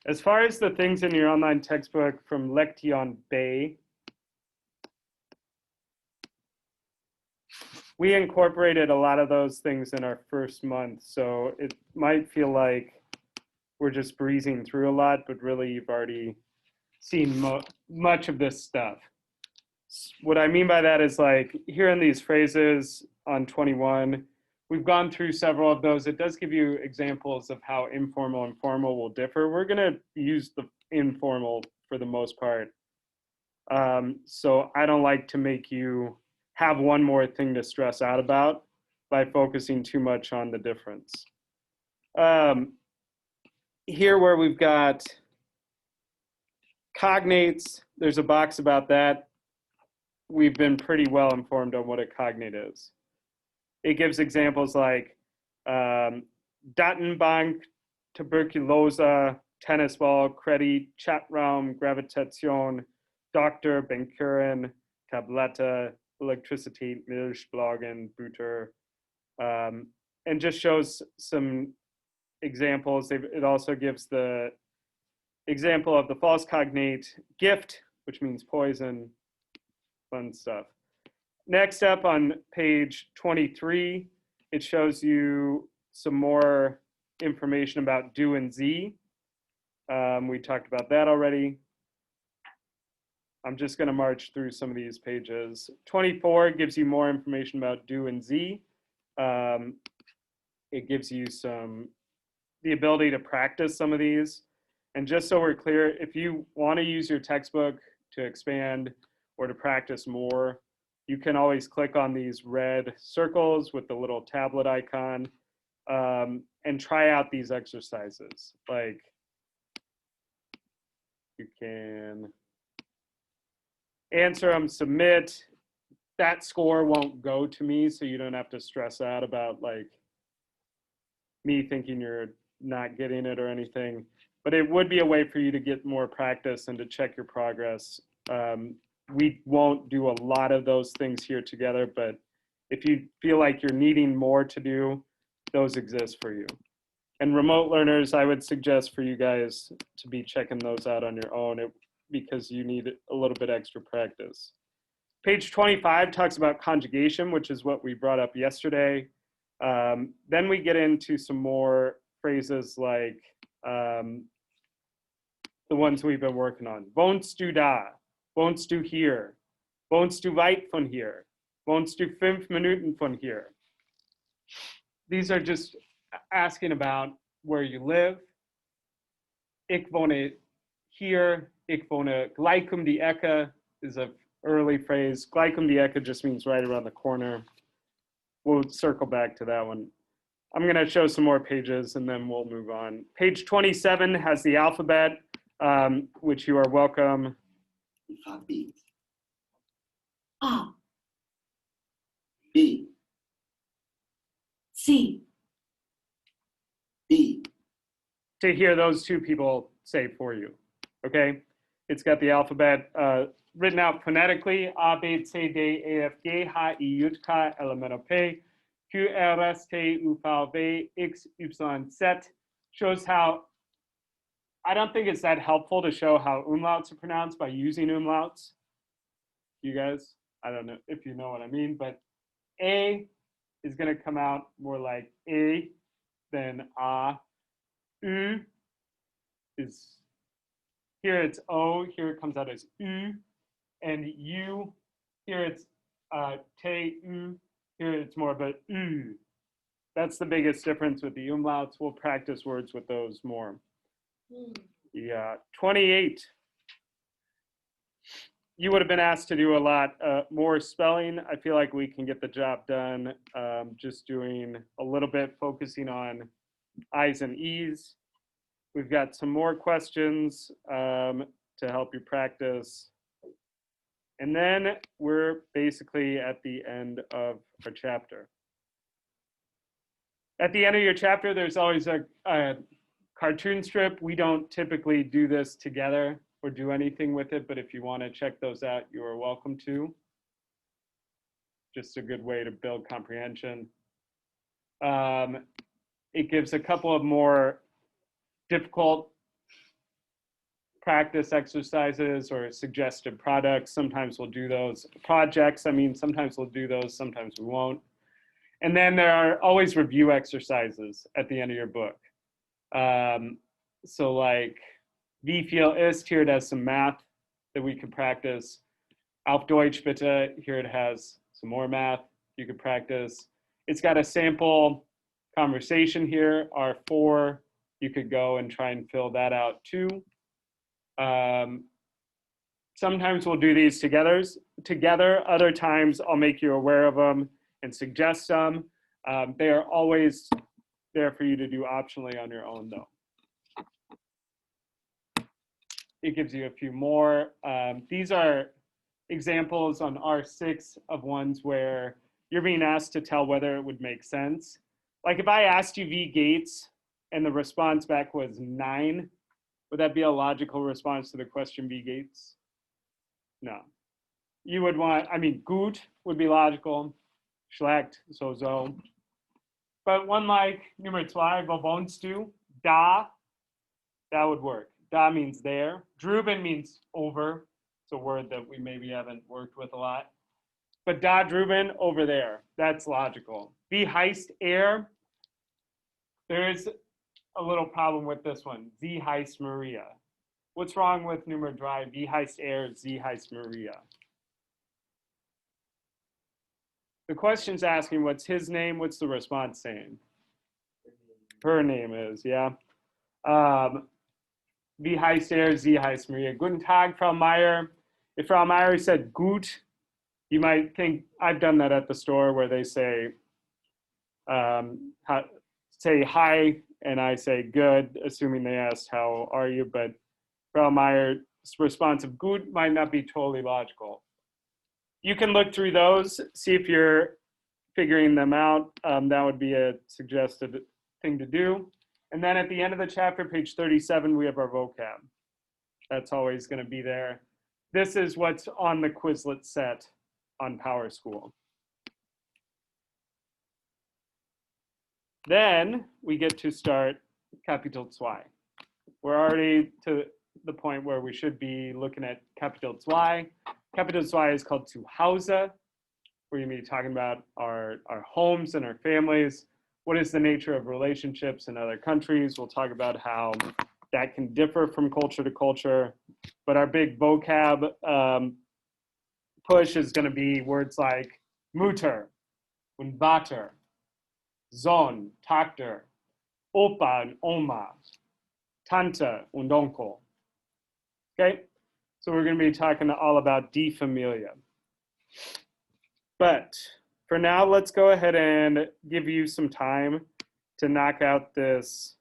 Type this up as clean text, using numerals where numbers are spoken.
As far as the things in your online textbook from Lection B, we incorporated a lot of those things in our first month, so it might feel like we're just breezing through a lot, but really you've already seen much of this stuff. What I mean by that is like here in these phrases on 21, we've gone through several of those. It does give you examples of how informal and formal will differ. We're gonna use the informal for the most part. So I don't like to make you have one more thing to stress out about by focusing too much on the difference. Here where we've got cognates, there's a box about that. We've been pretty well informed on what a cognate is. It gives examples like Datenbank, Tuberkulose, Tennis ball, Credit, Chatraum, Gravitation, Doctor, Bankuren, Tablette, Electricity, Milch, Bloggen, Butter, and just shows some examples. It also gives the example of the false cognate gift, which means poison, fun stuff. Next up on page 23, it shows you some more information about do and z. We talked about that already. I'm just going to march through some of these pages. 24 gives you more information about do and z. It gives you the ability to practice some of these. And just so we're clear, if you want to use your textbook to expand or to practice more, you can always click on these red circles with the little tablet icon and try out these exercises. Like you can answer them, submit. That score won't go to me, so you don't have to stress out about like me thinking you're not getting it or anything. But it would be a way for you to get more practice and to check your progress. We won't do a lot of those things here together, but if you feel like you're needing more to do, those exist for you. And remote learners, I would suggest for you guys to be checking those out on your own because you need a little bit extra practice. Page 25 talks about conjugation, which is what we brought up yesterday. Then we get into some more phrases like the ones we've been working on. Wohnst du da? Wohnst du hier? Wohnst du weit von hier? Wohnst du 5 Minuten von hier? These are just asking about where you live. Ich wohne hier. Ich wohne gleich um die Ecke is an early phrase. Gleich um die Ecke just means right around the corner. We'll circle back to that one. I'm going to show some more pages and then we'll move on. Page 27 has the alphabet, which you are welcome. B. A. B. C. D. To hear those two people say for you, okay? It's got the alphabet written out phonetically, A, B, C, D, E, F, G, H, I, J, K, L, M, N, O, P, Q, R, S, T, U, V, W, X, Y, Z. Shows how, I don't think it's that helpful to show how umlauts are pronounced by using umlauts. You guys, I don't know if you know what I mean, but A is going to come out more like A than A. U is, here it's O, here it comes out as U, and U, here it's Te, U, here it's more of a U. That's the biggest difference with the umlauts. We'll practice words with those more. Yeah, 28. You would have been asked to do a lot more spelling. I feel like we can get the job done just doing a little bit, focusing on I's and E's. We've got some more questions to help you practice. And then we're basically at the end of our chapter. At the end of your chapter, there's always a cartoon strip. We don't typically do this together or do anything with it, but if you want to check those out, you are welcome to. Just a good way to build comprehension. It gives a couple of more difficult practice exercises or suggested products. Sometimes we'll do those. Projects, I mean, sometimes we'll do those, sometimes we won't. And then there are always review exercises at the end of your book. So like, wie viel ist, here it has some math that we could practice. Auf Deutsch bitte, here it has some more math you could practice. It's got a sample conversation here, R4. You could go and try and fill that out too. Sometimes we'll do these together. Other times I'll make you aware of them and suggest some. They are always there for you to do optionally on your own though. It gives you a few more. These are examples on R6 of ones where you're being asked to tell whether it would make sense. Like if I asked you V Gates and the response back was 9, would that be a logical response to the question V Gates? No. You would want, I mean, gut would be logical, schlecht, so. But one like Nummer 2, wo wohnst du? Da, that would work. Da means there. Drüben means over. It's a word that we maybe haven't worked with a lot. But da drüben, over there. That's logical. Wie heißt there is a little problem with this one. Sie heißt Maria. What's wrong with Nummer 3? Wie heißt sie heißt Maria. The question's asking what's his name, what's the response saying? Her name is, yeah. Wie heißt sie heißt Maria. Guten Tag, Frau Meyer. If Frau Meyer said gut, you might think, I've done that at the store where they say, say hi, and I say good, assuming they asked how are you, but Frau Meyer's response of gut might not be totally logical. You can look through those, see if you're figuring them out. That would be a suggested thing to do. And then at the end of the chapter, page 37, we have our vocab. That's always going to be there. This is what's on the Quizlet set on Power School. Then we get to start Kapitel 2. We're already to the point where we should be looking at Kapitel 2. Kapitel 2 is called Zuhause. We're going to be talking about our homes and our families. What is the nature of relationships in other countries? We'll talk about how that can differ from culture to culture. But our big vocab push is going to be words like Mutter und Vater, Sohn, Tochter, Opa and Oma, Tante und Onkel. Okay, so we're going to be talking all about Die Familie. But for now, let's go ahead and give you some time to knock out this